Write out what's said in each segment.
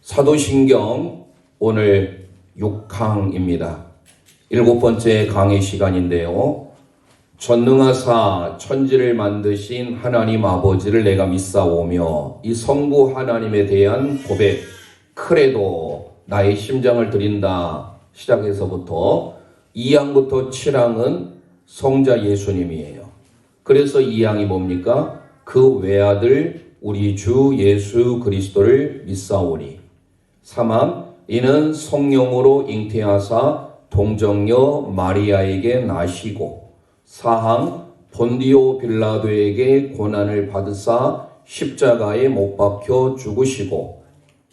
사도신경 오늘 6강입니다. 7번째 강의 시간인데요. 전능하사 천지를 만드신 하나님 아버지를 내가 믿사오며 이 성부 하나님에 대한 고백, 크레도, 나의 심장을 드린다 시작해서부터 2항부터 7항은 성자 예수님이에요. 그래서 2항이 뭡니까? 그 외아들 우리 주 예수 그리스도를 믿사오니. 3항 이는 성령으로 잉태하사 동정녀 마리아에게 나시고. 4항 본디오 빌라도에게 고난을 받으사 십자가에 못 박혀 죽으시고.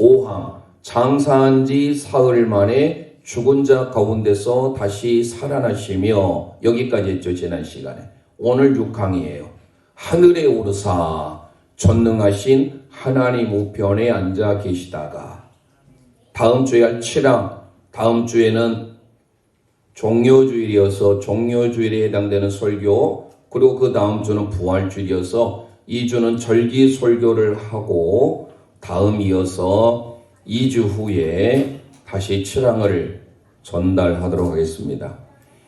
5항 장사한 지 사흘 만에 죽은 자 가운데서 다시 살아나시며. 여기까지 했죠, 지난 시간에. 오늘 6항이에요. 하늘에 오르사 전능하신 하나님 우편에 앉아 계시다가. 다음 주에 할 7항, 다음 주에는 종료주일이어서 종료주일에 해당되는 설교, 그리고 그 다음 주는 부활주일이어서 2주는 절기 설교를 하고 다음 이어서 2주 후에 다시 7항을 전달하도록 하겠습니다.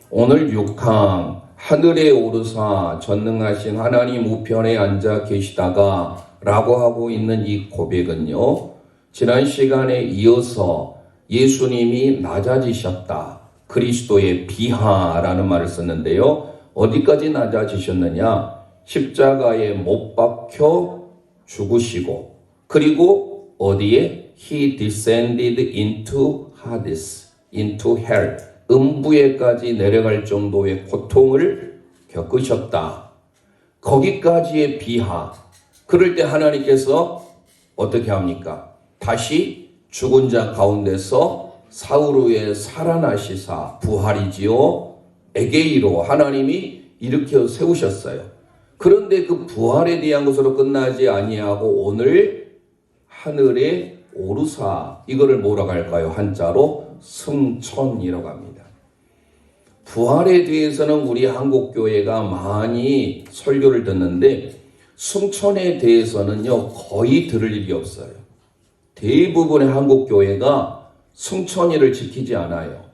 오늘 6항 하늘에 오르사 전능하신 하나님 우편에 앉아 계시다가 라고 하고 있는 이 고백은요, 지난 시간에 이어서 예수님이 낮아지셨다, 그리스도의 비하라는 말을 썼는데요. 어디까지 낮아지셨느냐? 십자가에 못 박혀 죽으시고, 그리고 어디에? He descended into Hades, into hell. 음부에까지 내려갈 정도의 고통을 겪으셨다. 거기까지의 비하. 그럴 때 하나님께서 어떻게 합니까? 다시 죽은 자 가운데서 사흘 후에 살아나시사 부활이지요. 에게이로 하나님이 일으켜 세우셨어요. 그런데 그 부활에 대한 것으로 끝나지 아니하고 오늘 하늘에 오르사, 이거를 뭐라고 할까요? 한자로 승천이라고 합니다. 부활에 대해서는 우리 한국교회가 많이 설교를 듣는데 승천에 대해서는요 거의 들을 일이 없어요. 대부분의 한국교회가 승천일을 지키지 않아요.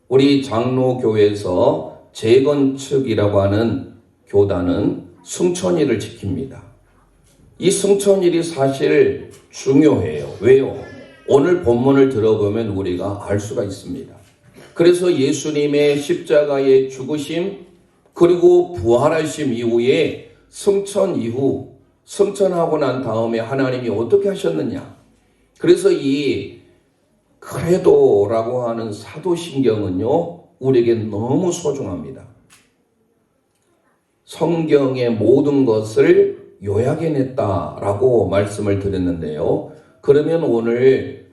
우리 장로교회에서 재건축이라고 하는 교단은 승천일을 지킵니다. 이 승천일이 사실 중요해요. 왜요? 오늘 본문을 들어보면 우리가 알 수가 있습니다. 그래서 예수님의 십자가의 죽으심 그리고 부활하심 이후에 승천 이후, 승천하고 난 다음에 하나님이 어떻게 하셨느냐? 그래서 이 크레도라고 하는 사도신경은요 우리에게 너무 소중합니다. 성경의 모든 것을 요약해냈다라고 말씀을 드렸는데요. 그러면 오늘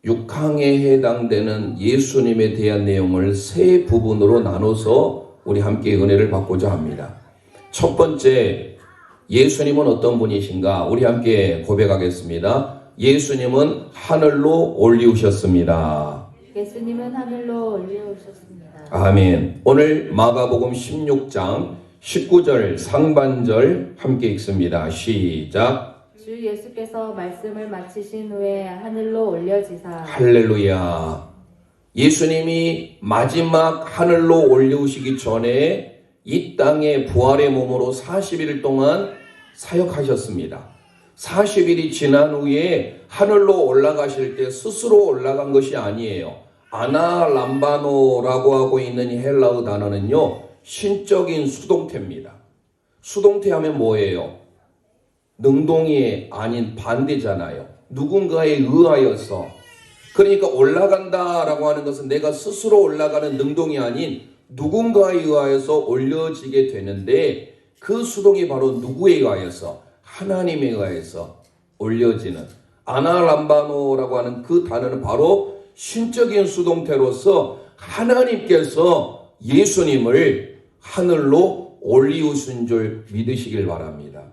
6항에 해당되는 예수님에 대한 내용을 세 부분으로 나눠서 우리 함께 은혜를 받고자 합니다. 첫 번째, 예수님은 어떤 분이신가? 우리 함께 고백하겠습니다. 예수님은 하늘로 올리우셨습니다. 예수님은 하늘로 올리우셨습니다. 아멘. 오늘 마가복음 16장 19절 상반절 함께 읽습니다. 시작. 주 예수께서 말씀을 마치신 후에 하늘로 올려지사. 할렐루야. 예수님이 마지막 하늘로 올리우시기 전에 이 땅에 부활의 몸으로 40일 동안 사역하셨습니다. 40일이 지난 후에 하늘로 올라가실 때 스스로 올라간 것이 아니에요. 아나람바노라고 하고 있는 이 헬라어 단어는요, 신적인 수동태입니다. 수동태 하면 뭐예요? 능동이 아닌 반대잖아요. 누군가에 의하여서. 그러니까 올라간다라고 하는 것은 내가 스스로 올라가는 능동이 아닌 누군가에 의하여서 올려지게 되는데 그 수동이 바로 누구에 의하여서? 하나님에 의해서 올려지는 아나람바노라고 하는 그 단어는 바로 신적인 수동태로서 하나님께서 예수님을 하늘로 올리우신 줄 믿으시길 바랍니다.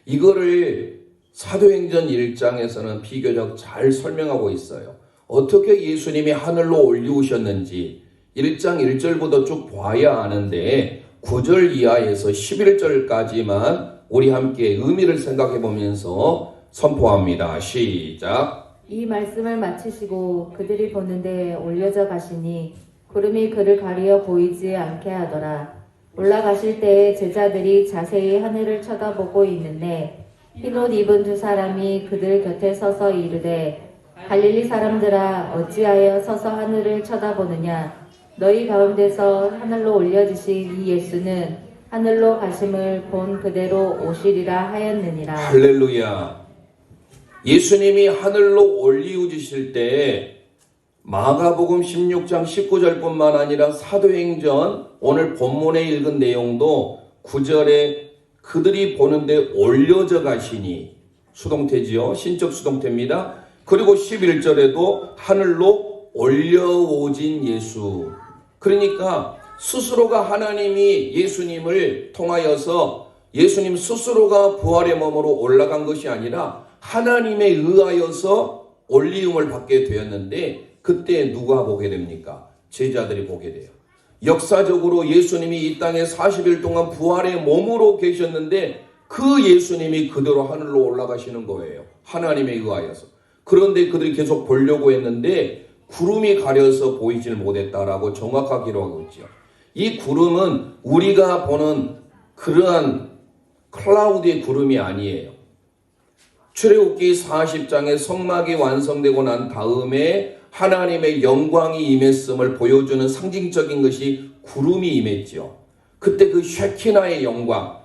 이거를 사도행전 1장에서는 비교적 잘 설명하고 있어요. 어떻게 예수님이 하늘로 올리우셨는지 1장 1절부터 쭉 봐야 아는데 9절 이하에서 11절까지만 우리 함께 의미를 생각해 보면서 선포합니다. 시작. 이 말씀을 마치시고 그들이 보는데 올려져 가시니 구름이 그를 가리어 보이지 않게 하더라. 올라가실 때에 제자들이 자세히 하늘을 쳐다보고 있는데 흰옷 입은 두 사람이 그들 곁에 서서 이르되 갈릴리 사람들아 어찌하여 서서 하늘을 쳐다보느냐. 너희 가운데서 하늘로 올려지신 이 예수는 하늘로 가심을 본 그대로 오시리라 하였느니라. 할렐루야. 예수님이 하늘로 올리우지실 때 마가복음 16장 19절뿐만 아니라 사도행전 오늘 본문에 읽은 내용도 9절에 그들이 보는데 올려져 가시니 수동태지요. 신적 수동태입니다. 그리고 11절에도 하늘로 올려오진 예수. 그러니까 스스로가 하나님이 예수님을 통하여서 예수님 스스로가 부활의 몸으로 올라간 것이 아니라 하나님에 의하여서 올리움을 받게 되었는데 그때 누가 보게 됩니까? 제자들이 보게 돼요. 역사적으로 예수님이 이 땅에 40일 동안 부활의 몸으로 계셨는데 그 예수님이 그대로 하늘로 올라가시는 거예요. 하나님에 의하여서. 그런데 그들이 계속 보려고 했는데 구름이 가려서 보이질 못했다라고 정확하게 기록하고 있죠. 이 구름은 우리가 보는 그러한 클라우드의 구름이 아니에요. 출애굽기 40장의 성막이 완성되고 난 다음에 하나님의 영광이 임했음을 보여주는 상징적인 것이 구름이 임했죠. 그때 그 쉐키나의 영광,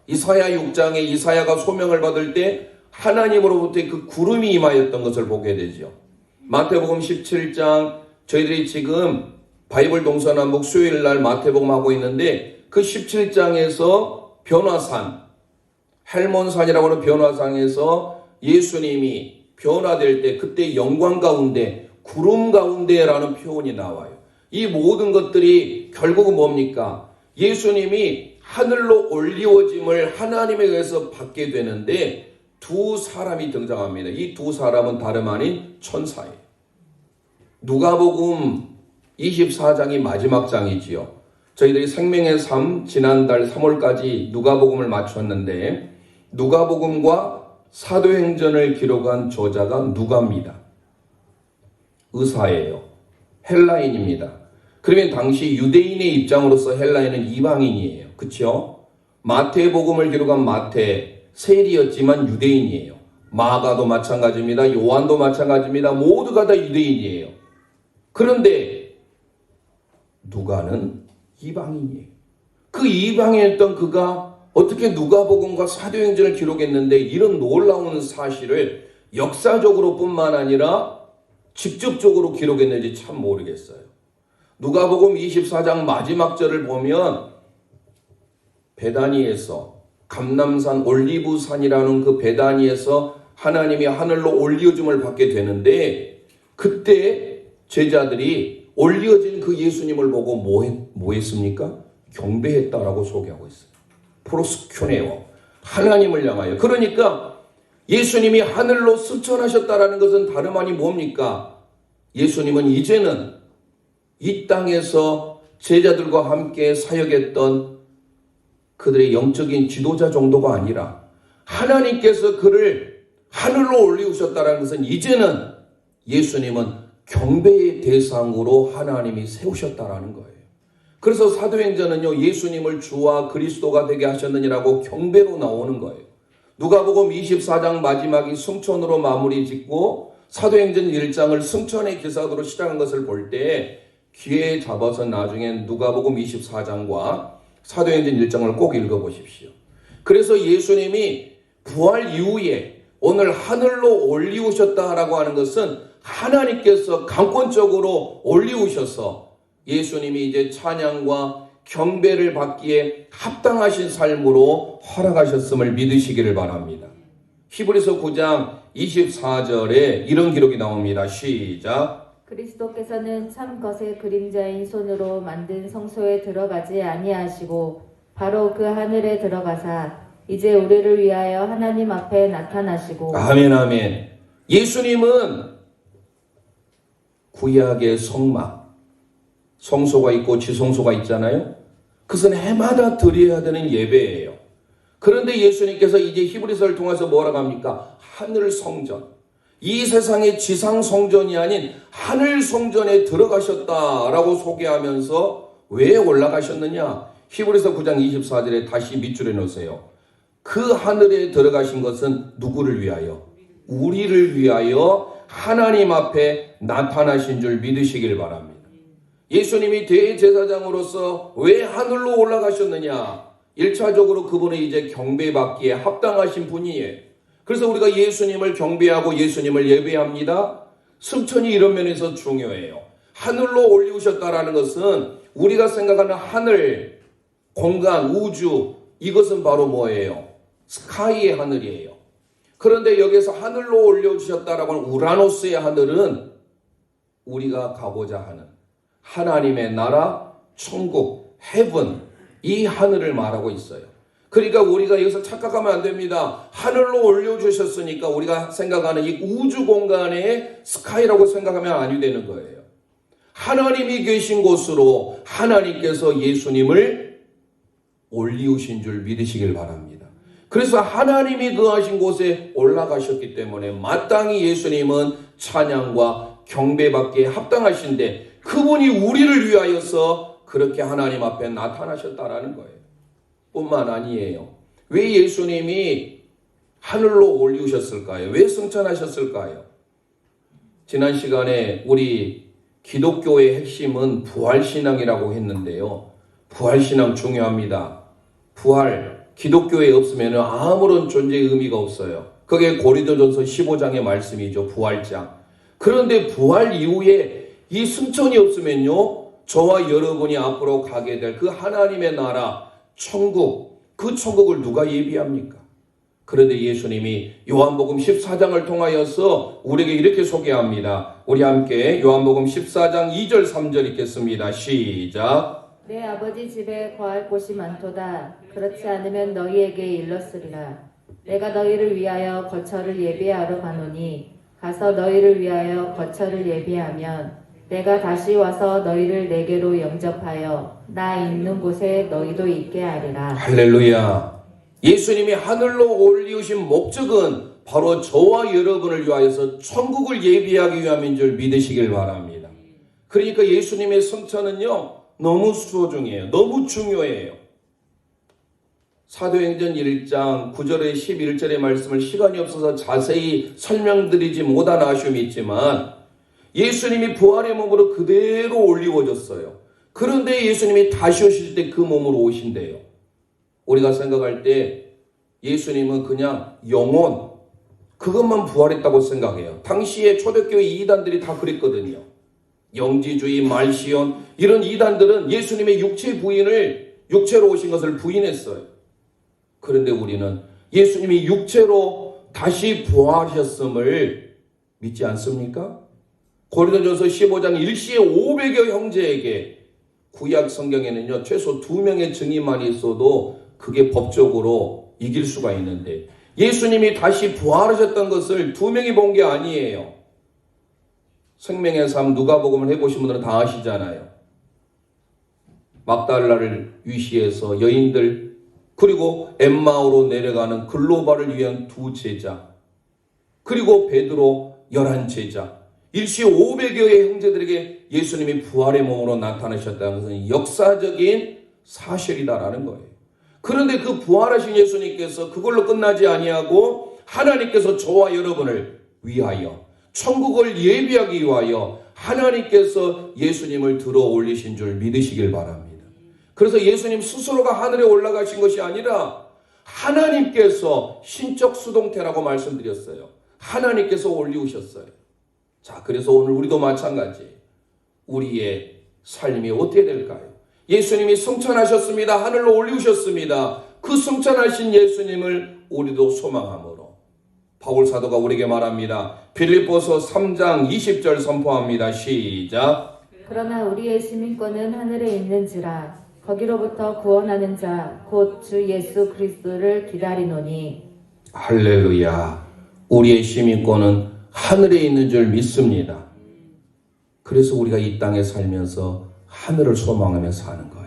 이사야 6장에 이사야가 소명을 받을 때 하나님으로부터의 그 구름이 임하였던 것을 보게 되죠. 마태복음 17장, 저희들이 지금 바이블 동서남북 수요일 날 마태복음 하고 있는데 그 17장에서 변화산, 헬몬산이라고 하는 변화산에서 예수님이 변화될 때 그때 영광 가운데 구름 가운데라는 표현이 나와요. 이 모든 것들이 결국은 뭡니까? 예수님이 하늘로 올리워짐을 하나님에 의해서 받게 되는데 두 사람이 등장합니다. 이 두 사람은 다름 아닌 천사예요. 누가복음 24장이 마지막 장이지요. 저희들이 생명의 삶 지난달 3월까지 누가복음을 마쳤는데 누가복음과 사도행전을 기록한 저자가 누가입니다. 의사예요. 헬라인입니다. 그러면 당시 유대인의 입장으로서 헬라인은 이방인이에요. 그렇죠? 마태복음을 기록한 마태 세리였지만 유대인이에요. 마가도 마찬가지입니다. 요한도 마찬가지입니다. 모두가 다 유대인이에요. 그런데 누가는 이방인이에요. 그 이방인이었던 그가 어떻게 누가복음과 사도행전을 기록했는데 이런 놀라운 사실을 역사적으로 뿐만 아니라 직접적으로 기록했는지 참 모르겠어요. 누가복음 24장 마지막 절을 보면 베다니에서 감람산 올리브산이라는 그 베다니에서 하나님이 하늘로 올리어짐을 받게 되는데 그때 제자들이 올리어진 그 예수님을 보고 뭐 했습니까? 경배했다라고 소개하고 있어요. 프로스큐네오, 하나님을 향하여. 그러니까 예수님이 하늘로 승천하셨다라는 것은 다름 아닌 뭡니까? 예수님은 이제는 이 땅에서 제자들과 함께 사역했던 그들의 영적인 지도자 정도가 아니라 하나님께서 그를 하늘로 올리우셨다는 것은 이제는 예수님은 경배의 대상으로 하나님이 세우셨다라는 거예요. 그래서 사도행전은요, 예수님을 주와 그리스도가 되게 하셨느니라고 경배로 나오는 거예요. 누가복음 24장 마지막이 승천으로 마무리 짓고 사도행전 1장을 승천의 기사도로 시작한 것을 볼 때 기회에 잡아서 나중에 누가복음 24장과 사도행전 1장을 꼭 읽어보십시오. 그래서 예수님이 부활 이후에 오늘 하늘로 올리우셨다라고 하는 것은 하나님께서 강권적으로 올리우셔서 예수님이 이제 찬양과 경배를 받기에 합당하신 삶으로 허락하셨음을 믿으시기를 바랍니다. 히브리서 9장 24절에 이런 기록이 나옵니다. 시작. 그리스도께서는 참 것의 그림자인 손으로 만든 성소에 들어가지 아니하시고 바로 그 하늘에 들어가사 이제 우리를 위하여 하나님 앞에 나타나시고. 아멘 아멘. 예수님은 구약의 성막, 성소가 있고 지성소가 있잖아요. 그것은 해마다 드려야 되는 예배예요. 그런데 예수님께서 이제 히브리서를 통해서 뭐라고 합니까? 하늘 성전. 이 세상의 지상 성전이 아닌 하늘 성전에 들어가셨다라고 소개하면서 왜 올라가셨느냐? 히브리서 9장 24절에 다시 밑줄에 놓으세요. 그 하늘에 들어가신 것은 누구를 위하여? 우리를 위하여 하나님 앞에 나타나신 줄 믿으시길 바랍니다. 예수님이 대제사장으로서 왜 하늘로 올라가셨느냐? 1차적으로 그분은 이제 경배받기에 합당하신 분이에요. 그래서 우리가 예수님을 경배하고 예수님을 예배합니다. 승천이 이런 면에서 중요해요. 하늘로 올리우셨다라는 것은 우리가 생각하는 하늘, 공간, 우주, 이것은 바로 뭐예요? 스카이의 하늘이에요. 그런데 여기서 하늘로 올려주셨다라고 하는 우라노스의 하늘은 우리가 가고자 하는 하나님의 나라, 천국, 헤븐, 이 하늘을 말하고 있어요. 그러니까 우리가 여기서 착각하면 안 됩니다. 하늘로 올려주셨으니까 우리가 생각하는 이 우주 공간의 스카이라고 생각하면 아니 되는 거예요. 하나님이 계신 곳으로 하나님께서 예수님을 올리우신 줄 믿으시길 바랍니다. 그래서 하나님이 거하신 곳에 올라가셨기 때문에 마땅히 예수님은 찬양과 경배받기에 합당하신데 그분이 우리를 위하여서 그렇게 하나님 앞에 나타나셨다라는 거예요. 뿐만 아니에요. 왜 예수님이 하늘로 올리우셨을까요? 왜 승천하셨을까요? 지난 시간에 우리 기독교의 핵심은 부활신앙이라고 했는데요. 부활신앙 중요합니다. 부활, 기독교에 없으면 아무런 존재의 의미가 없어요. 그게 고린도전서 15장의 말씀이죠. 부활장. 그런데 부활 이후에 이 승천이 없으면요, 저와 여러분이 앞으로 가게 될 그 하나님의 나라, 천국, 그 천국을 누가 예비합니까? 그런데 예수님이 요한복음 14장을 통하여서 우리에게 이렇게 소개합니다. 우리 함께 요한복음 14장 2절 3절 읽겠습니다. 시작. 내 아버지 집에 거할 곳이 많도다. 그렇지 않으면 너희에게 일렀으리라. 내가 너희를 위하여 거처를 예비하러 가노니 가서 너희를 위하여 거처를 예비하면 내가 다시 와서 너희를 내게로 영접하여 나 있는 곳에 너희도 있게 하리라. 할렐루야. 예수님이 하늘로 올리우신 목적은 바로 저와 여러분을 위하여서 천국을 예비하기 위함인 줄 믿으시길 바랍니다. 그러니까 예수님의 승천은요, 너무 소중해요. 너무 중요해요. 사도행전 1장 9절에 11절의 말씀을 시간이 없어서 자세히 설명드리지 못한 아쉬움이 있지만 예수님이 부활의 몸으로 그대로 올리워졌어요. 그런데 예수님이 다시 오실 때 그 몸으로 오신대요. 우리가 생각할 때 예수님은 그냥 영혼, 그것만 부활했다고 생각해요. 당시에 초대교회 이단들이 다 그랬거든요. 영지주의, 말시온, 이런 이단들은 예수님의 육체 부인을, 육체로 오신 것을 부인했어요. 그런데 우리는 예수님이 육체로 다시 부활하셨음을 믿지 않습니까? 고린도전서 15장 일시에 500여 형제에게 구약 성경에는요, 최소 2명의 증인만 있어도 그게 법적으로 이길 수가 있는데 예수님이 다시 부활하셨던 것을 2명이 본 게 아니에요. 생명의 삶 누가복음을 해보신 분들은 다 아시잖아요. 막달라를 위시해서 여인들, 그리고 엠마오로 내려가는 글로바를 위한 2 제자, 그리고 베드로 11 제자, 일시 500여의 형제들에게 예수님이 부활의 몸으로 나타나셨다는 것은 역사적인 사실이다라는 거예요. 그런데 그 부활하신 예수님께서 그걸로 끝나지 아니하고 하나님께서 저와 여러분을 위하여 천국을 예비하기 위하여 하나님께서 예수님을 들어 올리신 줄 믿으시길 바랍니다. 그래서 예수님 스스로가 하늘에 올라가신 것이 아니라 하나님께서 신적 수동태라고 말씀드렸어요. 하나님께서 올리우셨어요. 자, 그래서 오늘 우리도 마찬가지. 우리의 삶이 어떻게 될까요? 예수님이 승천하셨습니다. 하늘로 올리우셨습니다. 그 승천하신 예수님을 우리도 소망함으로 바울 사도가 우리에게 말합니다. 빌립보서 3장 20절 선포합니다. 시작. 그러나 우리의 시민권은 하늘에 있는지라 거기로부터 구원하는 자 곧 주 예수 그리스도를 기다리노니. 할렐루야. 우리의 시민권은 하늘에 있는 줄 믿습니다. 그래서 우리가 이 땅에 살면서 하늘을 소망하며 사는 거예요.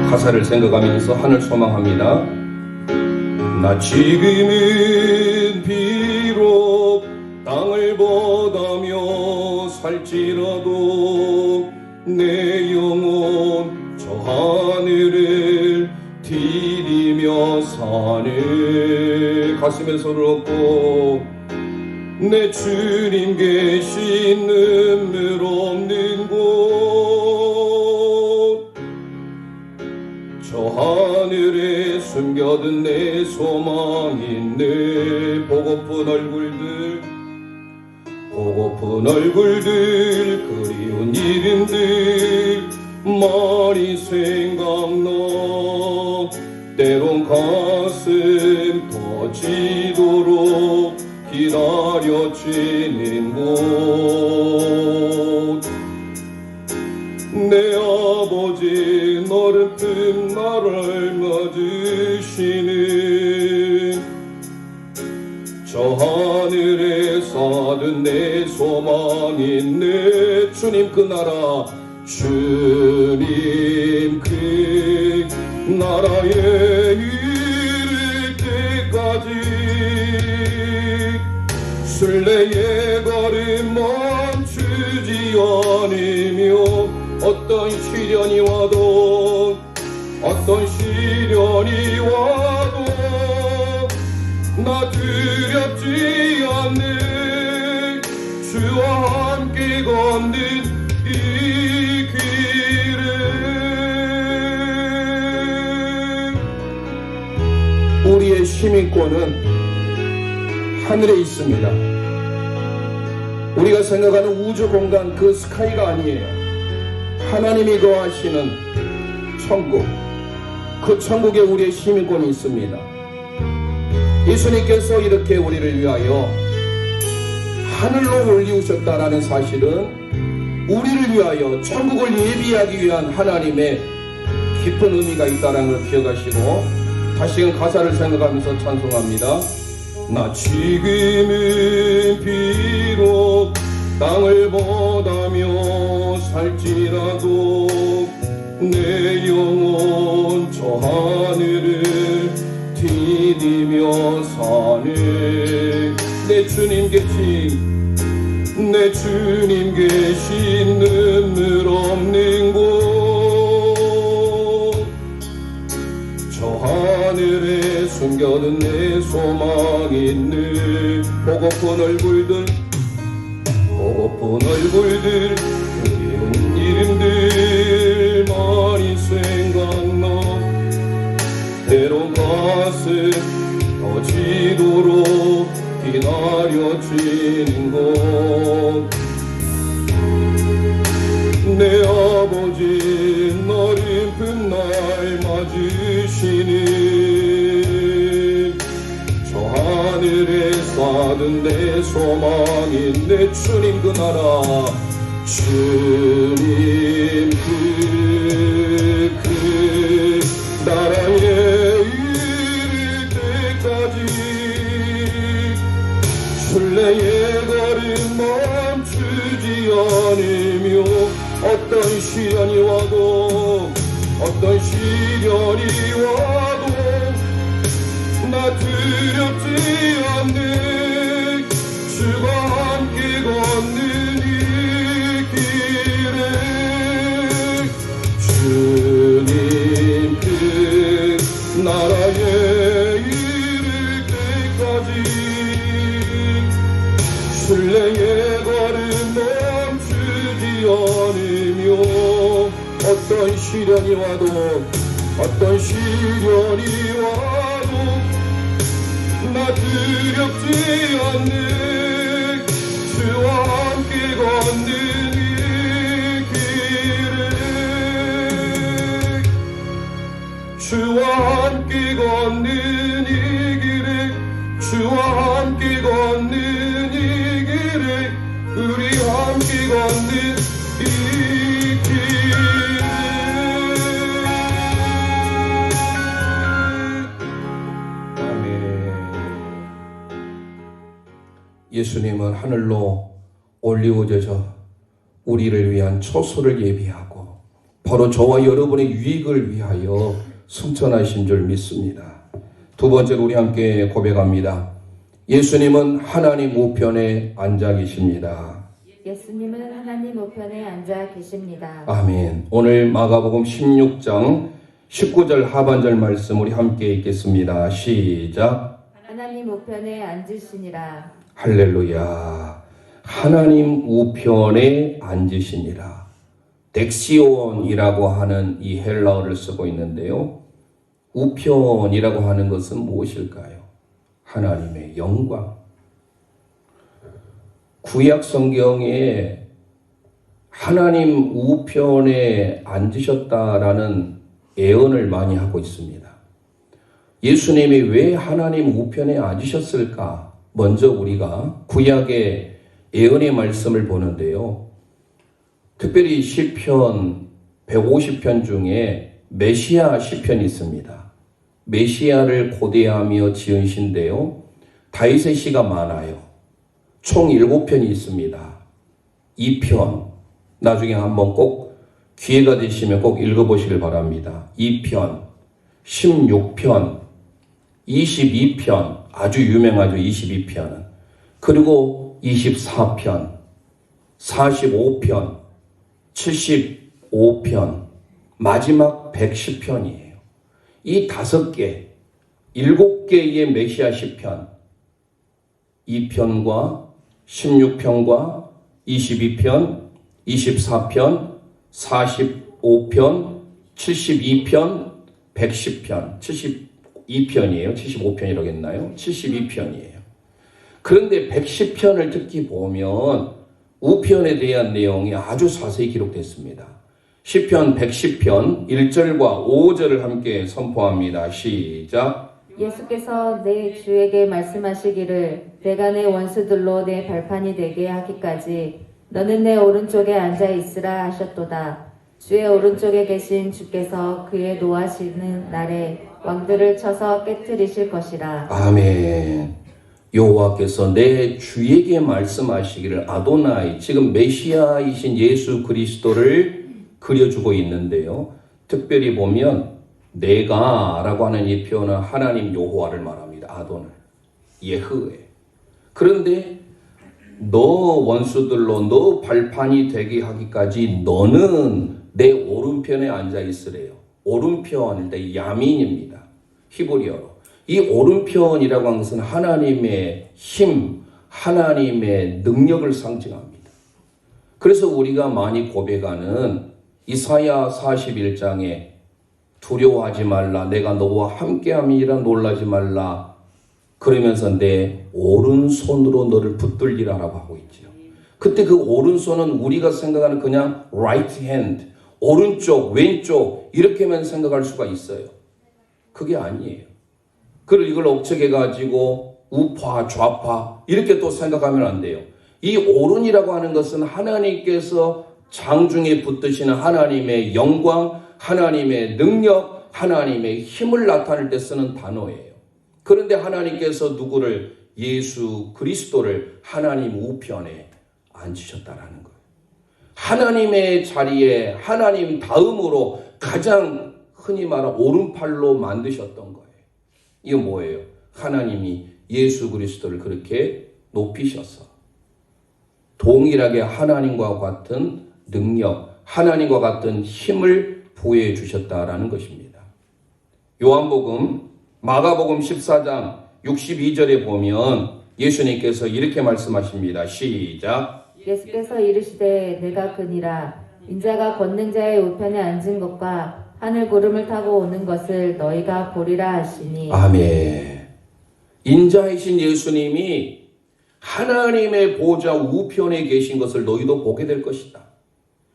가사를 생각하면서 하늘 소망합니다. 나 지금은 비록 땅을 보다며 살지라도 내 영혼 저 하늘을 디디며 사네. 가슴에 손을 얹고 내 주님 계신 눈물 없는 곳, 저 하늘에 숨겨둔 내 소망인 내 보고픈 얼굴들 그리운 이름들 많이 생각나. 때론 가슴 터지도록 기다려지는 곳, 내 아버지 너른 나를 맞으시는 저 하늘에 사는 내 소망인 내 주님 그 나라, 주님 그 나라에 이를 때까지 순례의 걸음 멈추지 않으며 어떤 시련이 와도 나 두렵지 않는 주와 함께 걷는 이 길을. 우리의 시민권은 하늘에 있습니다. 우리가 생각하는 우주 공간 그 스카이가 아니에요. 하나님이 거하시는 천국, 그 천국에 우리의 시민권이 있습니다. 예수님께서 이렇게 우리를 위하여 하늘로 올리우셨다라는 사실은 우리를 위하여 천국을 예비하기 위한 하나님의 깊은 의미가 있다는 걸 기억하시고 다시금 가사를 생각하면서 찬송합니다. 나 지금은 비록 땅을 보다며 살지라도 내 영혼 저 하늘을 디디며 사네. 내 주님 계신 눈물 없는 곳, 저 하늘에 숨겨둔 내 소망인 늘 보고픈 얼굴들 그리운 이름들 많이 생각나. 때론 가슴 터지도록 기다려지는 곳, 내 아버지 너른 날 맞으시는 저 하늘에 사는 내 소망인 내 주님 그 나라, 주님 그 나라에 이를 때까지 순례의 걸음 멈추지 않으며 어떤 시련이 와도 나 두렵지 않는 주가 함께 걷는 이 길에 주님 그 나라에 이를 때까지 순례의 걸음 멈추지 않으며 어떤 시련이 와도 나 두렵지 않는 주와 함께 걷는 이 길을, 주와 함께 걷는 이 길을, 주와 함께 걷는 이 길을, 우리 함께 걷는 이 길을. 예수님은 하늘로 올리우셔서 우리를 위한 초소를 예비하고 바로 저와 여러분의 유익을 위하여 승천하신 줄 믿습니다. 두 번째로 우리 함께 고백합니다. 예수님은 하나님 우편에 앉아 계십니다. 예수님은 하나님 우편에 앉아 계십니다. 아멘. 오늘 마가복음 16장 19절 하반절 말씀 우리 함께 읽겠습니다. 시작. 하나님 우편에 앉으시니라. 할렐루야. 하나님 우편에 앉으시니라. 덱시온이라고 하는 이 헬라어를 쓰고 있는데요. 우편이라고 하는 것은 무엇일까요? 하나님의 영광. 구약 성경에 하나님 우편에 앉으셨다라는 예언을 많이 하고 있습니다. 예수님이 왜 하나님 우편에 앉으셨을까? 먼저 우리가 구약의 예언의 말씀을 보는데요. 특별히 시편 150편 중에 메시아 시편이 있습니다. 메시아를 고대하며 지은 시인데요. 다윗의 시가 많아요. 총 7편이 있습니다. 2편, 나중에 한번 꼭 기회가 되시면 꼭 읽어보시길 바랍니다. 2편, 16편, 22편, 아주 유명하죠. 22편은. 그리고 24편, 45편, 75편, 마지막 110편이에요. 이 5개, 7개의 메시아 시편, 2편과 16편과 22편, 24편, 45편, 72편, 110편, 72편이에요. 75편이라고 했나요? 72편이에요. 그런데 110편을 특히 보면 우편에 대한 내용이 아주 자세히 기록됐습니다. 시편 110편 1절과 5절을 함께 선포합니다. 시작. 예수께서 내 주에게 말씀하시기를 내가 내 원수들로 내 발판이 되게 하기까지 너는 내 오른쪽에 앉아 있으라 하셨도다. 주의 오른쪽에 계신 주께서 그의 노하시는 날에 왕들을 쳐서 깨뜨리실 것이라. 아멘. 여호와께서 내 주에게 말씀하시기를 아도나이, 지금 메시아이신 예수 그리스도를 그려주고 있는데요. 특별히 보면 내가 라고 하는 이 표현은 하나님 여호와를 말합니다. 아도나이, 예흐웨. 그런데 너 원수들로 너 발판이 되게 하기까지 너는 내 오른편에 앉아 있으래요. 오른편인데 야민입니다. 히브리어로. 이 오른편이라고 하는 것은 하나님의 힘, 하나님의 능력을 상징합니다. 그래서 우리가 많이 고백하는 이사야 41장에 두려워하지 말라, 내가 너와 함께함이라 놀라지 말라, 그러면서 내 오른손으로 너를 붙들리라라고 하고 있죠. 그때 그 오른손은 우리가 생각하는 그냥 right hand, 오른쪽, 왼쪽 이렇게만 생각할 수가 있어요. 그게 아니에요. 그걸 이걸 억측해가지고 우파, 좌파 이렇게 또 생각하면 안 돼요. 이 오른이라고 하는 것은 하나님께서 장중에 붙드시는 하나님의 영광, 하나님의 능력, 하나님의 힘을 나타낼 때 쓰는 단어예요. 그런데 하나님께서 누구를, 예수 그리스도를 하나님 우편에 앉으셨다라는 거예요. 하나님의 자리에 하나님 다음으로 가장 흔히 말하는 오른팔로 만드셨던 거예요. 이거 뭐예요? 하나님이 예수 그리스도를 그렇게 높이셔서 동일하게 하나님과 같은 능력, 하나님과 같은 힘을 부여해 주셨다라는 것입니다. 요한복음, 마가복음 14장 62절에 보면 예수님께서 이렇게 말씀하십니다. 시작. 예수께서 이르시되 내가 그니라. 인자가 권능자의 우편에 앉은 것과 하늘 구름을 타고 오는 것을 너희가 보리라 하시니. 아멘. 인자이신 예수님이 하나님의 보좌 우편에 계신 것을 너희도 보게 될 것이다.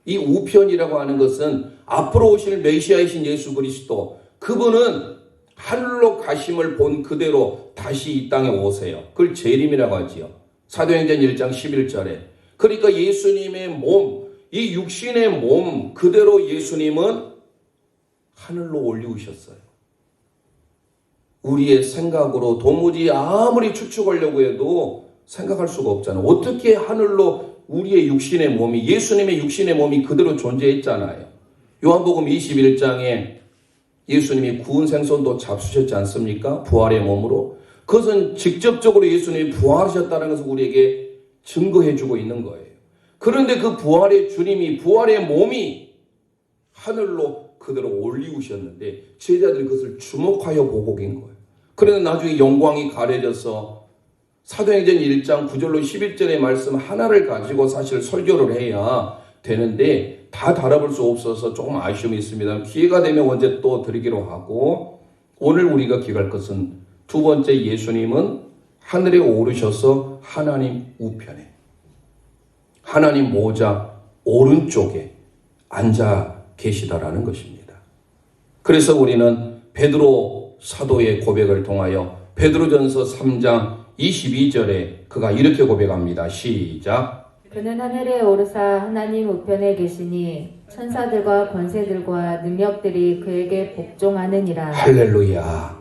이 우편이라고 하는 것은 앞으로 오실 메시아이신 예수 그리스도, 그분은 하늘로 가심을 본 그대로 다시 이 땅에 오세요. 그걸 재림이라고 하지요. 사도행전 1장 11절에. 그러니까 예수님의 몸, 이 육신의 몸 그대로 예수님은 하늘로 올리우셨어요. 우리의 생각으로 도무지 아무리 추측하려고 해도 생각할 수가 없잖아요. 어떻게 하늘로 우리의 육신의 몸이, 예수님의 육신의 몸이 그대로 존재했잖아요. 요한복음 21장에 예수님이 구운 생선도 잡수셨지 않습니까? 부활의 몸으로. 그것은 직접적으로 예수님이 부활하셨다는 것을 우리에게 증거해주고 있는 거예요. 그런데 그 부활의 주님이, 부활의 몸이 하늘로 그대로 올리우셨는데 제자들이 그것을 주목하여 보고 긴 거예요. 그런데 나중에 영광이 가려져서 사도행전 1장 9절로 11절의 말씀 하나를 가지고 사실 설교를 해야 되는데 다 다뤄볼 수 없어서 조금 아쉬움이 있습니다. 기회가 되면 언제 또 드리기로 하고, 오늘 우리가 기억할 것은 두 번째, 예수님은 하늘에 오르셔서 하나님 우편에, 하나님 보좌 오른쪽에 앉아 계시다라는 것입니다. 그래서 우리는 베드로 사도의 고백을 통하여 베드로전서 3장 22절에 그가 이렇게 고백합니다. 시작. 그는 하늘에 오르사 하나님 우편에 계시니 천사들과 권세들과 능력들이 그에게 복종하느니라. 할렐루야.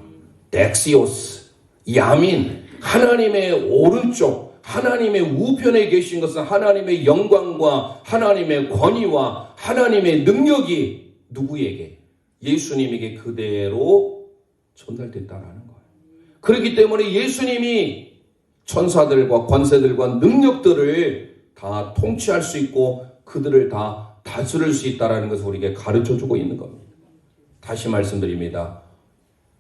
덱시오스, 야민, 하나님의 오른쪽, 하나님의 우편에 계신 것은 하나님의 영광과 하나님의 권위와 하나님의 능력이 누구에게? 예수님에게 그대로 전달됐다라는 거예요. 그렇기 때문에 예수님이 천사들과 권세들과 능력들을 다 통치할 수 있고 그들을 다 다스릴 수 있다는 것을 우리에게 가르쳐주고 있는 겁니다. 다시 말씀드립니다.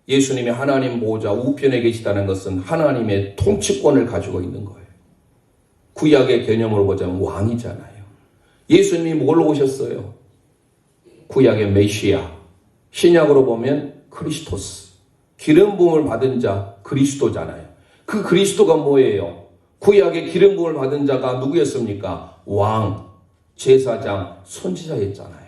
예수님이 하나님 보좌 우편에 계시다는 것은 하나님의 통치권을 가지고 있는 거예요. 구약의 개념으로 보자면 왕이잖아요. 예수님이 뭘로 오셨어요? 구약의 메시아, 신약으로 보면 크리스토스, 기름 부음을 받은 자 그리스도잖아요. 그 그리스도가 뭐예요? 구약의 기름 부음을 받은 자가 누구였습니까? 왕, 제사장, 선지자였잖아요.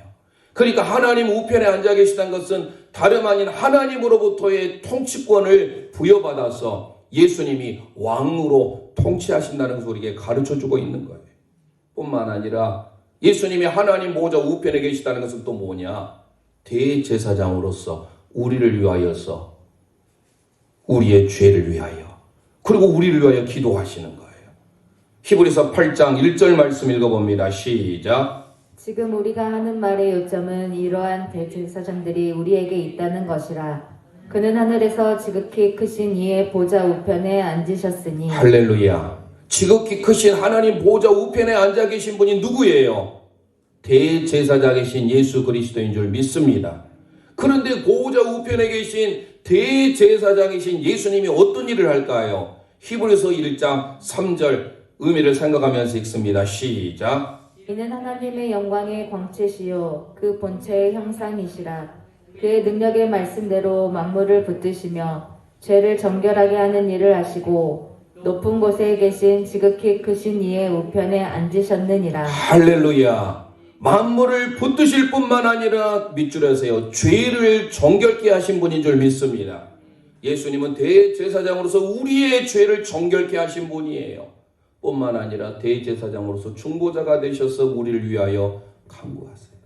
그러니까 하나님 우편에 앉아 계시다는 것은 다름 아닌 하나님으로부터의 통치권을 부여받아서 예수님이 왕으로 통치하신다는 것을 우리에게 가르쳐주고 있는 거예요. 뿐만 아니라 예수님이 하나님 보좌 우편에 계시다는 것은 또 뭐냐? 대제사장으로서 우리를 위하여서, 우리의 죄를 위하여, 그리고 우리를 위하여 기도하시는 거예요. 히브리서 8장 1절 말씀 읽어봅니다. 시작. 지금 우리가 하는 말의 요점은 이러한 대제사장들이 우리에게 있다는 것이라. 그는 하늘에서 지극히 크신 이의 보좌 우편에 앉으셨으니. 할렐루야. 지극히 크신 하나님 보좌 우편에 앉아 계신 분이 누구예요? 대제사장이신 예수 그리스도인 줄 믿습니다. 그런데 보좌 우편에 계신 대제사장이신 예수님이 어떤 일을 할까요? 히브리서 1장 3절 의미를 생각하면서 읽습니다. 시작. 이는 하나님의 영광의 광채시요 그 본체의 형상이시라. 그의 능력의 말씀대로 만물을 붙드시며 죄를 정결하게 하는 일을 하시고 높은 곳에 계신 지극히 크신 이의 우편에 앉으셨느니라. 할렐루야. 만물을 붙드실 뿐만 아니라 밑줄 하세요. 죄를 정결케 하신 분인 줄 믿습니다. 예수님은 대제사장으로서 우리의 죄를 정결케 하신 분이에요. 뿐만 아니라 대제사장으로서 중보자가 되셔서 우리를 위하여 간구하세요.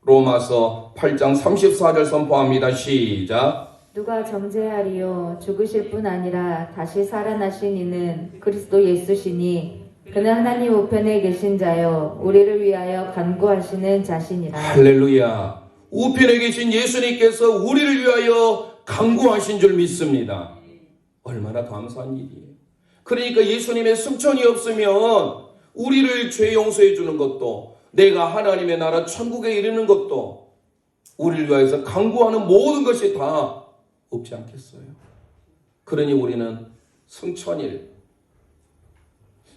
로마서 8장 34절 선포합니다. 시작. 누가 정죄하리요? 죽으실 뿐 아니라 다시 살아나신 이는 그리스도 예수시니 그는 하나님 우편에 계신 자요 우리를 위하여 간구하시는 자시니라. 할렐루야. 우편에 계신 예수님께서 우리를 위하여 간구하신 줄 믿습니다. 얼마나 감사한 일이에요. 그러니까 예수님의 승천이 없으면 우리를 죄 용서해 주는 것도, 내가 하나님의 나라 천국에 이르는 것도, 우리를 위하여서 간구하는 모든 것이 다 없지 않겠어요? 그러니 우리는 승천일,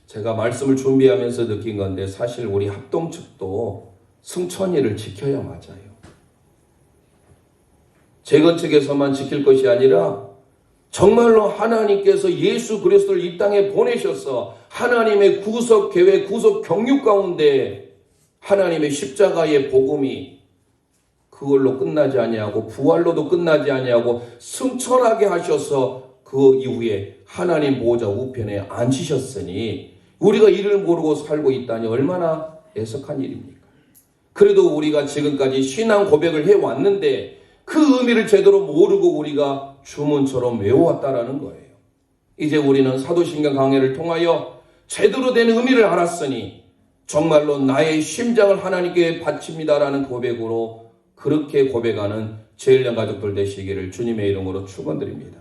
제가 말씀을 준비하면서 느낀 건데 사실 우리 합동 측도 승천일을 지켜야 맞아요. 재건축에서만 지킬 것이 아니라 정말로 하나님께서 예수 그리스도를 이 땅에 보내셔서 하나님의 구속 계획, 구속 경륜 가운데 하나님의 십자가의 복음이 그걸로 끝나지 아니하고 부활로도 끝나지 아니하고 승천하게 하셔서 그 이후에 하나님 보호자 우편에 앉히셨으니 우리가 이를 모르고 살고 있다니 얼마나 애석한 일입니까? 그래도 우리가 지금까지 신앙 고백을 해왔는데 그 의미를 제대로 모르고 우리가 주문처럼 외워왔다라는 거예요. 이제 우리는 사도신경 강해를 통하여 제대로 된 의미를 알았으니 정말로 나의 심장을 하나님께 바칩니다라는 고백으로 그렇게 고백하는 제일령 가족들 되시기를 주님의 이름으로 축원드립니다.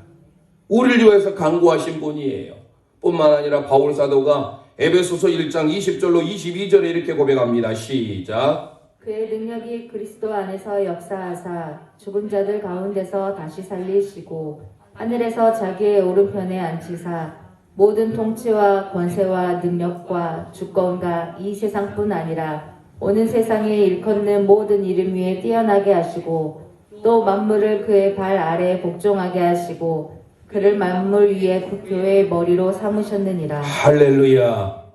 우리를 위해서 간구하신 분이에요. 뿐만 아니라 바울 사도가 에베소서 1장 20절로 22절에 이렇게 고백합니다. 시작. 그의 능력이 그리스도 안에서 역사하사 죽은 자들 가운데서 다시 살리시고 하늘에서 자기의 오른편에 앉히사 모든 통치와 권세와 능력과 주권과 이 세상뿐 아니라 오는 세상에 일컫는 모든 이름 위에 뛰어나게 하시고 또 만물을 그의 발 아래에 복종하게 하시고 그를 만물 위에 교회의 머리로 삼으셨느니라. 할렐루야.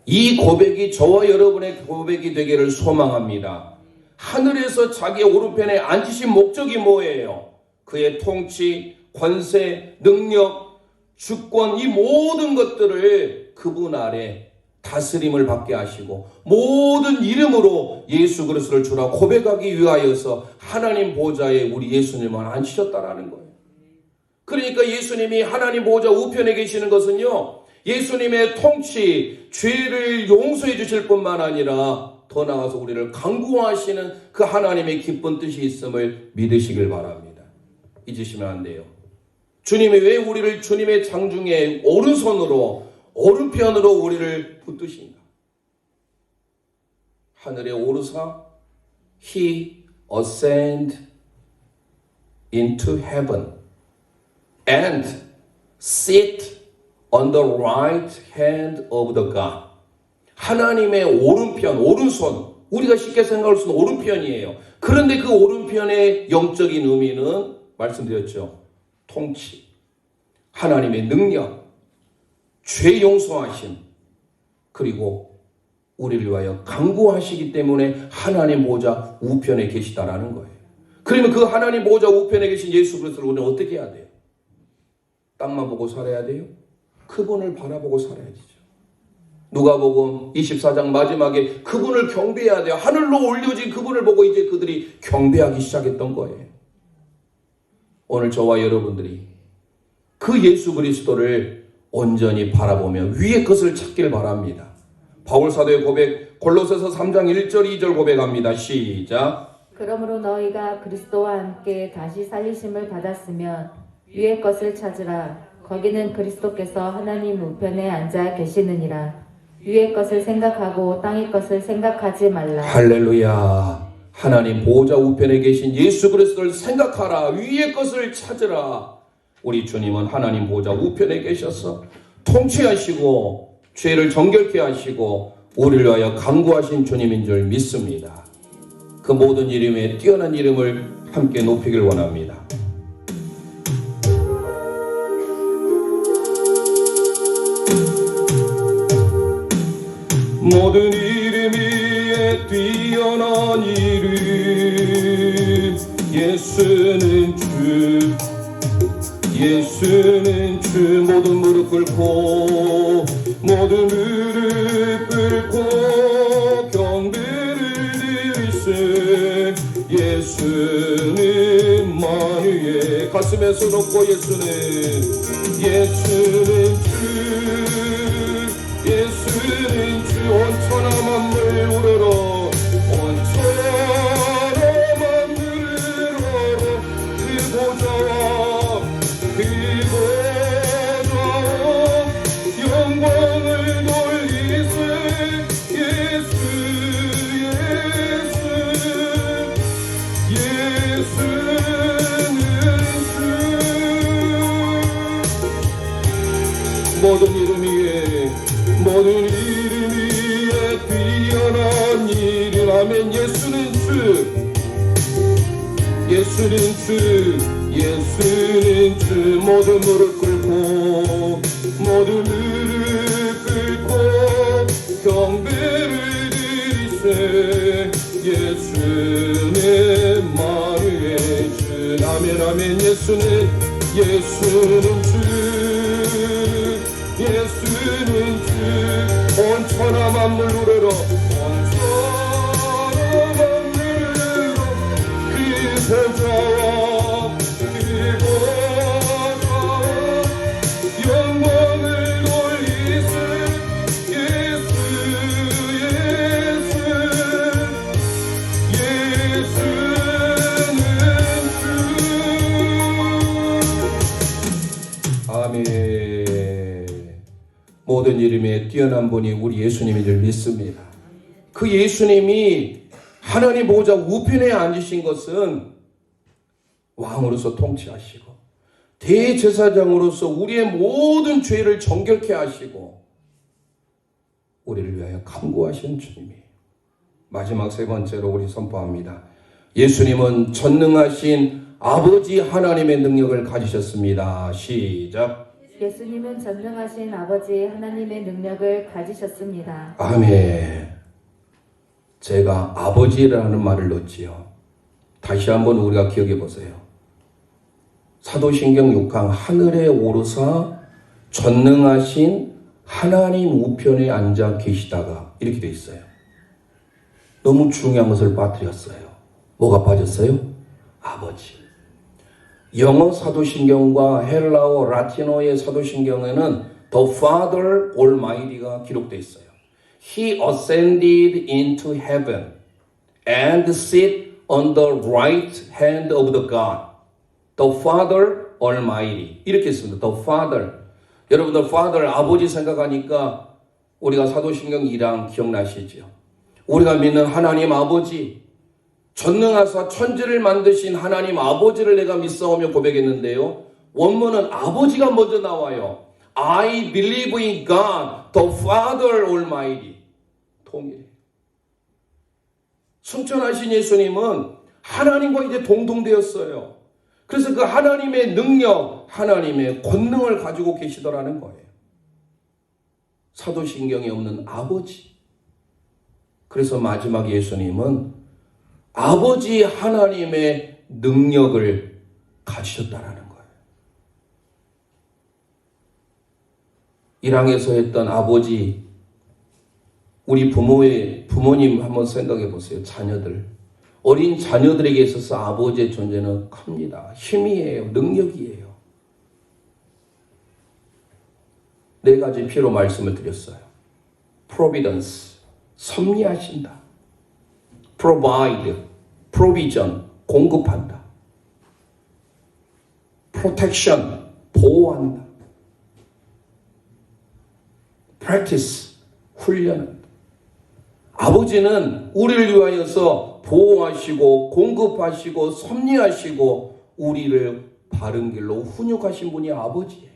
이 고백이 저와 여러분의 고백이 되기를 소망합니다. 하늘에서 자기의 오른편에 앉으신 목적이 뭐예요? 그의 통치, 권세, 능력, 주권 이 모든 것들을 그분 아래 다스림을 받게 하시고 모든 이름으로 예수 그리스도를 주라 고백하기 위하여서 하나님 보좌에 우리 예수님을 앉히셨다라는 거예요. 그러니까 예수님이 하나님 보좌 우편에 계시는 것은요, 예수님의 통치, 죄를 용서해 주실 뿐만 아니라 더 나아가서 우리를 강구하시는 그 하나님의 기쁜 뜻이 있음을 믿으시길 바랍니다. 잊으시면 안 돼요. 주님이 왜 우리를 주님의 장중에 오른손으로 오른편으로 우리를 붙드신가? 하늘에 오르사 He ascended into heaven and sit on the right hand of the God. 하나님의 오른편, 오른손. 우리가 쉽게 생각할 수 있는 오른편이에요. 그런데 그 오른편의 영적인 의미는 말씀드렸죠. 통치, 하나님의 능력, 죄 용서하심, 그리고 우리를 위하여 강구하시기 때문에 하나님 보좌 우편에 계시다라는 거예요. 그러면 그 하나님 보좌 우편에 계신 예수 그리스도를 우리는 어떻게 해야 돼요? 땅만 보고 살아야 돼요? 그분을 바라보고 살아야 되죠. 누가복음 24장 마지막에 그분을 경배해야 돼요. 하늘로 올려진 그분을 보고 이제 그들이 경배하기 시작했던 거예요. 오늘 저와 여러분들이 그 예수 그리스도를 온전히 바라보며 위의 것을 찾길 바랍니다. 바울 사도의 고백 골로새서 3장 1절 2절 고백합니다. 시작. 그러므로 너희가 그리스도와 함께 다시 살리심을 받았으면 위의 것을 찾으라. 거기는 그리스도께서 하나님 우편에 앉아 계시느니라. 위의 것을 생각하고 땅의 것을 생각하지 말라. 할렐루야. 하나님 보좌 우편에 계신 예수 그리스도를 생각하라. 위의 것을 찾으라. 우리 주님은 하나님 보좌 우편에 계셔서 통치하시고 죄를 정결케 하시고 우리를 위하여 간구하신 주님인 줄 믿습니다. 그 모든 이름에 뛰어난 이름을 함께 높이길 원합니다. 모든 이름 위에 뛰어난 이름 예수는 주 예수는 주 모든 무릎 꿇고 모든 무릎 꿇고 경배를 드리세 예수는 만유의 가슴에 손 얹고 예수는 주 예수는 주 온천하 만물 우러러 온천하 만물 우러러 그 보좌와 영광을 돌리세 예수는 주 모든 이름 위에 뛰어난 이름 아멘 예수는 주 모든 무릎 꿇고 모든 무릎 꿇고 경배를 드리세 예수는 만유의 주 아멘 아멘 예수는 주 온천하 만물 우러러 온천하 만물 우러러 그 보좌와 영광을 돌리세 예수는 주 모든 이름에 뛰어난 분이 우리 예수님인 줄 믿습니다. 그 예수님이 하나님 보호자 우편에 앉으신 것은 왕으로서 통치하시고 대제사장으로서 우리의 모든 죄를 정결케 하시고 우리를 위하여 간구하시는 주님이에요. 마지막 세 번째로 우리 선포합니다. 예수님은 전능하신 아버지 하나님의 능력을 가지셨습니다. 시작. 예수님은 전능하신 아버지 하나님의 능력을 가지셨습니다. 아멘. 제가 아버지라는 말을 넣지요. 다시 한번 우리가 기억해 보세요. 사도신경 6강 하늘에 오르사 전능하신 하나님 우편에 앉아 계시다가 이렇게 돼 있어요. 너무 중요한 것을 빠뜨렸어요. 뭐가 빠졌어요? 아버지. 영어 사도신경과 헬라어 라틴어의 사도신경에는 The Father Almighty가 기록되어 있어요. He ascended into heaven and sit on the right hand of the God. The Father Almighty. 이렇게 있습니다. The Father. 여러분들 Father 아버지 생각하니까 우리가 사도신경 1장 기억나시죠? 우리가 믿는 하나님 아버지, 전능하사 천지를 만드신 하나님 아버지를 내가 믿사오며 고백했는데요. 원문은 아버지가 먼저 나와요. I believe in God, the Father Almighty. 통일해요. 승천하신 예수님은 하나님과 이제 동등되었어요. 그래서 그 하나님의 능력, 하나님의 권능을 가지고 계시더라는 거예요. 사도신경에 없는 아버지. 그래서 마지막 예수님은 아버지 하나님의 능력을 가지셨다라는 거예요. 1항에서 했던 아버지, 우리 부모님 한번 생각해 보세요. 자녀들. 어린 자녀들에게 있어서 아버지의 존재는 큽니다. 힘이에요. 능력이에요. 4가지 피로 말씀을 드렸어요. Providence, 섭리하신다. Provide, provision, 공급한다. Protection, 보호한다. Practice, 훈련한다. 아버지는 우리를 위하여서 보호하시고 공급하시고 섭리하시고 우리를 바른 길로 훈육하신 분이 아버지예요.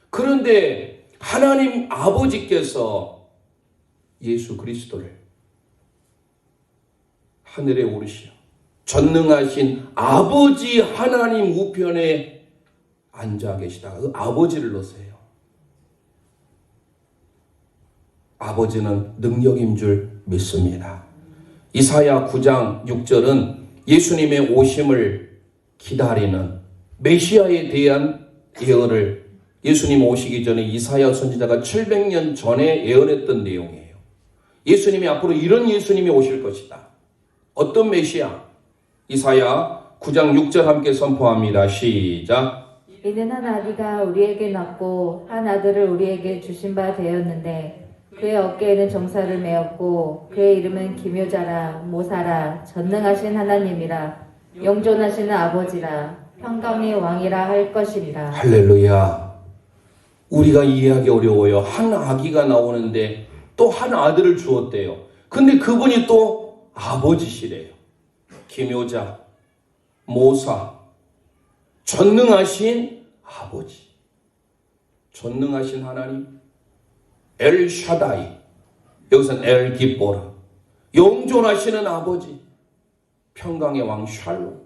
그런데 하나님 아버지께서 예수 그리스도를 하늘에 오르시어 전능하신 아버지 하나님 우편에 앉아 계시다가 그 아버지를 넣으세요. 아버지는 능력인 줄 믿습니다. 이사야 9장 6절은 예수님의 오심을 기다리는 메시아에 대한 예언을 예수님 오시기 전에 이사야 선지자가 700년 전에 예언했던 내용이에요. 예수님이 앞으로 이런 예수님이 오실 것이다. 어떤 메시아? 이사야 9장 6절 함께 선포합니다. 시작. 이는 한 아기가 우리에게 낳고 한 아들을 우리에게 주신 바 되었는데 그의 어깨에는 정사를 메었고 그의 이름은 기묘자라 모사라 전능하신 하나님이라 영존하시는 아버지라 평강의 왕이라 할 것이니라. 할렐루야. 우리가 이해하기 어려워요. 한 아기가 나오는데 또 한 아들을 주었대요. 근데 그분이 또 아버지시래요. 기묘자, 모사, 전능하신 아버지, 전능하신 하나님, 엘 샤다이, 여기서는 엘 기보르, 영존하시는 아버지, 평강의 왕 샬롬,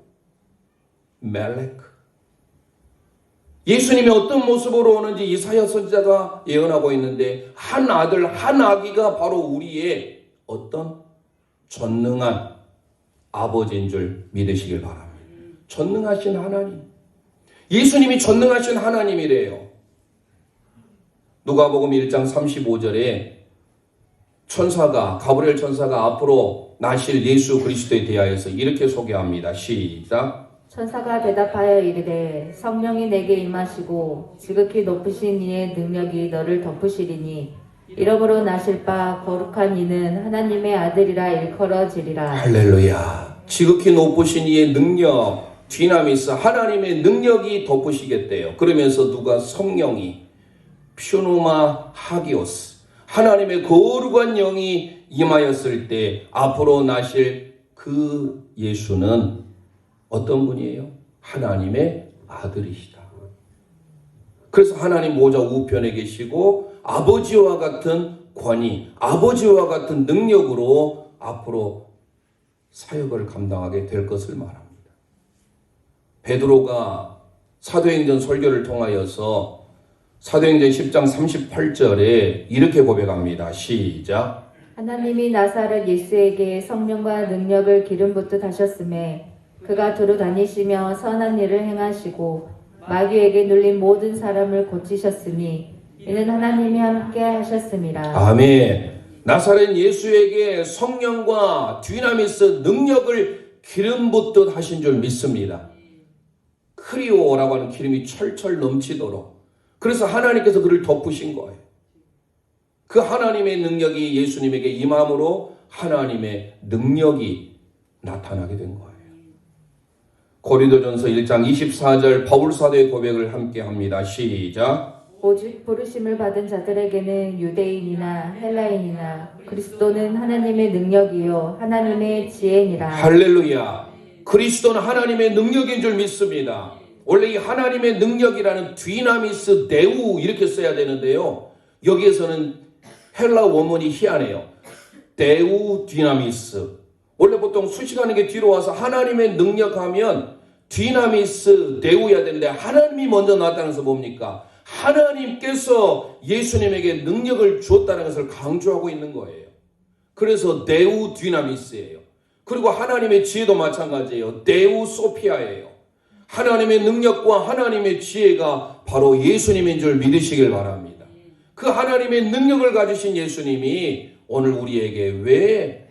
멜렉. 예수님이 어떤 모습으로 오는지 이사야 선지자가 예언하고 있는데 한 아들, 한 아기가 바로 우리의 어떤 전능한 아버지인 줄 믿으시길 바랍니다. 전능하신 하나님. 예수님이 전능하신 하나님이래요. 누가복음 1장 35절에 천사가 가브리엘 천사가 앞으로 나실 예수 그리스도에 대하여서 이렇게 소개합니다. 시작. 천사가 대답하여 이르되 성령이 내게 임하시고 지극히 높으신 이의 능력이 너를 덮으시리니 이러므로 나실 바 거룩한 이는 하나님의 아들이라 일컬어지리라. 할렐루야. 지극히 높으신 이의 능력, 디나미스, 하나님의 능력이 덮으시겠대요. 그러면서 누가 성령이 퓨노마 하기오스, 하나님의 거룩한 영이 임하였을 때 앞으로 나실 그 예수는 어떤 분이에요? 하나님의 아들이시다. 그래서 하나님 보좌 우편에 계시고 아버지와 같은 권위, 아버지와 같은 능력으로 앞으로 사역을 감당하게 될 것을 말합니다. 베드로가 사도행전 설교를 통하여서 사도행전 10장 38절에 이렇게 고백합니다. 시작. 하나님이 나사렛 예수에게 성령과 능력을 기름 붓듯 하셨음에 그가 두루 다니시며 선한 일을 행하시고 마귀에게 눌린 모든 사람을 고치셨으니 이는 하나님이 함께 하셨음이라. 아멘. 나사렛 예수에게 성령과 디나미스 능력을 기름 붓듯 하신 줄 믿습니다. 크리오라고 하는 기름이 철철 넘치도록. 그래서 하나님께서 그를 덮으신 거예요. 그 하나님의 능력이 예수님에게 임함으로 하나님의 능력이 나타나게 된 거예요. 고린도전서 1장 24절 바울 사도의 고백을 함께 합니다. 시작. 오직 부르심을 받은 자들에게는 유대인이나 헬라인이나 그리스도는 하나님의 능력이요 하나님의 지혜니라. 할렐루야. 그리스도는 하나님의 능력인 줄 믿습니다. 원래 이 하나님의 능력이라는 디나미스 데우 이렇게 써야 되는데요. 여기에서는 헬라 원문이 희한해요. 데우 디나미스. 원래 보통 수식하는 게 뒤로 와서 하나님의 능력하면 디나미스 데우야 되는데 하나님이 먼저 나타나는 것은 뭡니까? 하나님께서 예수님에게 능력을 주었다는 것을 강조하고 있는 거예요. 그래서 데우 디나미스예요. 그리고 하나님의 지혜도 마찬가지예요. 데우 소피아예요. 하나님의 능력과 하나님의 지혜가 바로 예수님인 줄 믿으시길 바랍니다. 그 하나님의 능력을 가지신 예수님이 오늘 우리에게 왜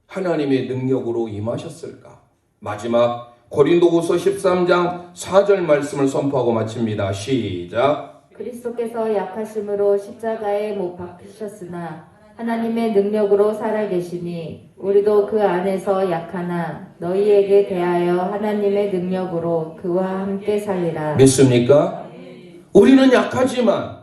하나님의 능력으로 임하셨을까? 마지막 고린도후서 13장 4절 말씀을 선포하고 마칩니다. 시작. 그리스도께서 약하심으로 십자가에 못 박히셨으나 하나님의 능력으로 살아계시니 우리도 그 안에서 약하나 너희에게 대하여 하나님의 능력으로 그와 함께 살리라. 믿습니까? 우리는 약하지만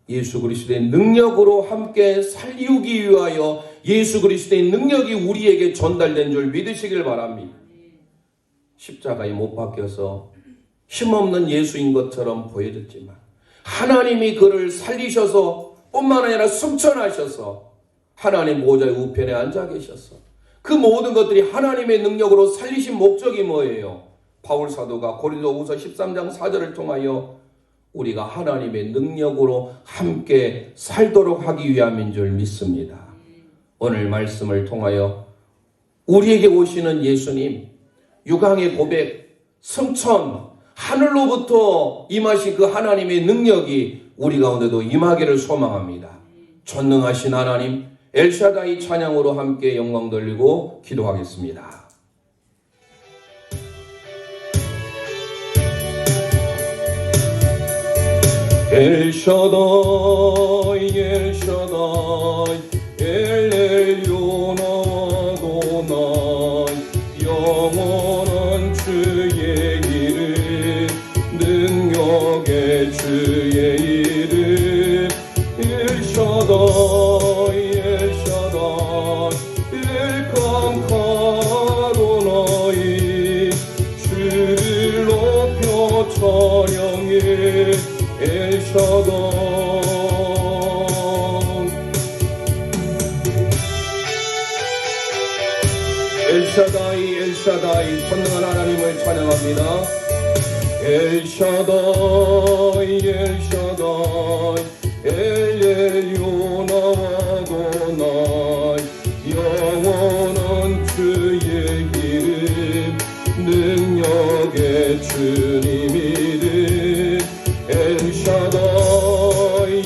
예수 그리스도의 능력으로 함께 살리우기 위하여 예수 그리스도의 능력이 우리에게 전달된 줄 믿으시길 바랍니다. 십자가에 못 박혀서 힘없는 예수인 것처럼 보여졌지만 하나님이 그를 살리셔서 뿐만 아니라 승천하셔서 하나님 보좌의 우편에 앉아 계셔서 그 모든 것들이 하나님의 능력으로 살리신 목적이 뭐예요? 바울 사도가 고린도후서 13장 4절을 통하여 우리가 하나님의 능력으로 함께 살도록 하기 위함인 줄 믿습니다. 오늘 말씀을 통하여 우리에게 오시는 예수님, 유강의 고백, 승천, 하늘로부터 임하신 그 하나님의 능력이 우리 가운데도 임하기를 소망합니다. 전능하신 하나님, 엘샤다이 찬양으로 함께 영광 돌리고 기도하겠습니다. 엘샤다이 엘샤다이 엘엘요나 아도나이 영원한 주의 이름 능력의 주의 이름 엘샤다이 엘샤다이 엘강카도나이 주를 높여 찬양해 엘샤다이 엘샤다이 엘샤다이 전능한 하나님을 찬양합니다. 엘샤다이 엘샤다이 엘엘요나와도나이 영원한 주의 이름 능력의 주님 이름 엘샤다이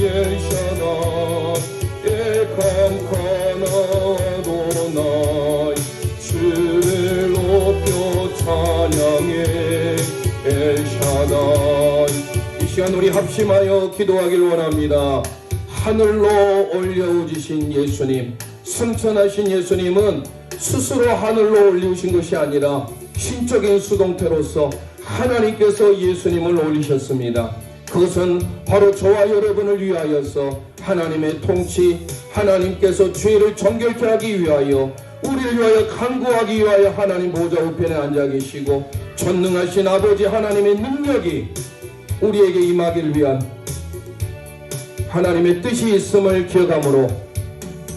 엘샤다이 엘강카나도나이 주를 높여 찬양해 엘샤다이. 이 시간 우리 합심하여 기도하길 원합니다. 하늘로 올려오시신 예수님, 승천하신 예수님은 스스로 하늘로 올리우신 것이 아니라 신적인 수동태로서 하나님께서 예수님을 올리셨습니다. 그것은 바로 저와 여러분을 위하여서 하나님의 통치, 하나님께서 죄를 정결케 하기 위하여 우리를 위하여 간구하기 위하여 하나님 보좌 우편에 앉아 계시고 전능하신 아버지 하나님의 능력이 우리에게 임하기를 위한 하나님의 뜻이 있음을 기억하므로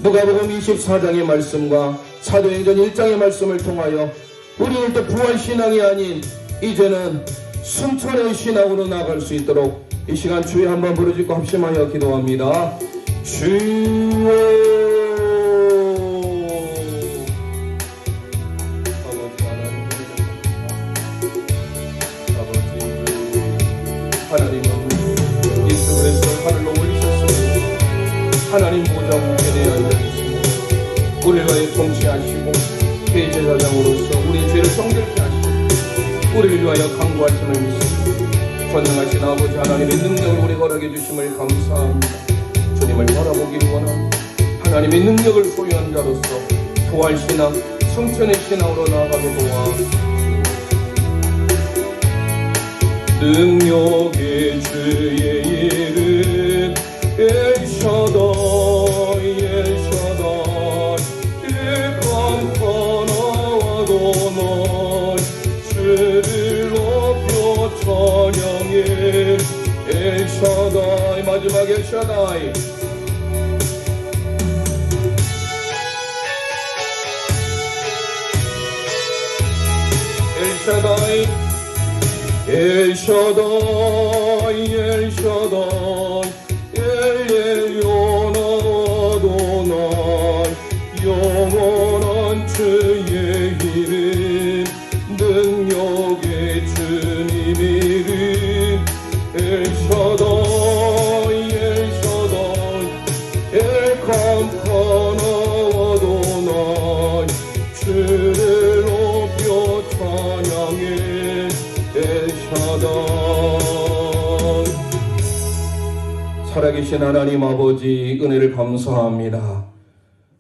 누가복음 24장의 말씀과 사도행전 1장의 말씀을 통하여 우리는 또 부활신앙이 아닌 이제는 순천의 신앙으로 나아갈 수 있도록 이 시간 주에 한번 부르짖고 합심하여 기도합니다. 주여 하나님은 예수 그리스도 하늘로 올리셨습니다. 하나님 보좌 우편에 앉아 계시고 우리를 위하여 통치하시고 대제사장으로서 우리의 죄를 정결케 하시고 우리를 위하여 강구하심을 믿습니다. 전능하신 아버지 하나님의 능력을 우리 허락해 주심을 감사합니다. 주님을 바라보기를 원합니다. 하나님의 능력을 소유한 자로서 부활신앙, 성천의 신앙으로 나아가게 도와주시옵소서. 능력의 주의 이름 엘샤다이 엘샤다이 일강하나와도날 주를 높여 찬양해 엘샤다이 마지막 엘샤다이 엘샤다이 엘샤다이 엘샤다이 엘엘요나도나이 영원한 주의 이름 능력의 주님 이름 엘샤다이 엘샤다이 엘캄카나와도나이 주를 높여 찬양해 살아계신 하나님 아버지 은혜를 감사합니다.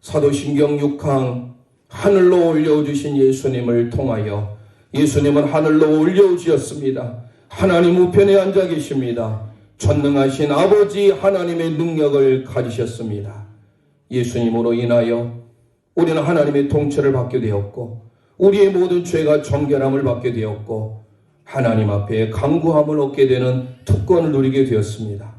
사도신경 6항 하늘로 올려주신 예수님을 통하여 예수님은 하늘로 올려주셨습니다. 하나님 우편에 앉아 계십니다. 전능하신 아버지 하나님의 능력을 가지셨습니다. 예수님으로 인하여 우리는 하나님의 통치를 받게 되었고 우리의 모든 죄가 정결함을 받게 되었고 하나님 앞에 간구함을 얻게 되는 특권을 누리게 되었습니다.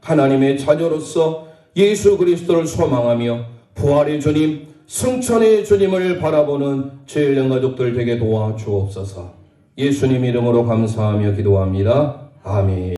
하나님의 자녀로서 예수 그리스도를 소망하며 부활의 주님, 승천의 주님을 바라보는 죄인된 가족들 되게 도와주옵소서. 예수님 이름으로 감사하며 기도합니다. 아멘.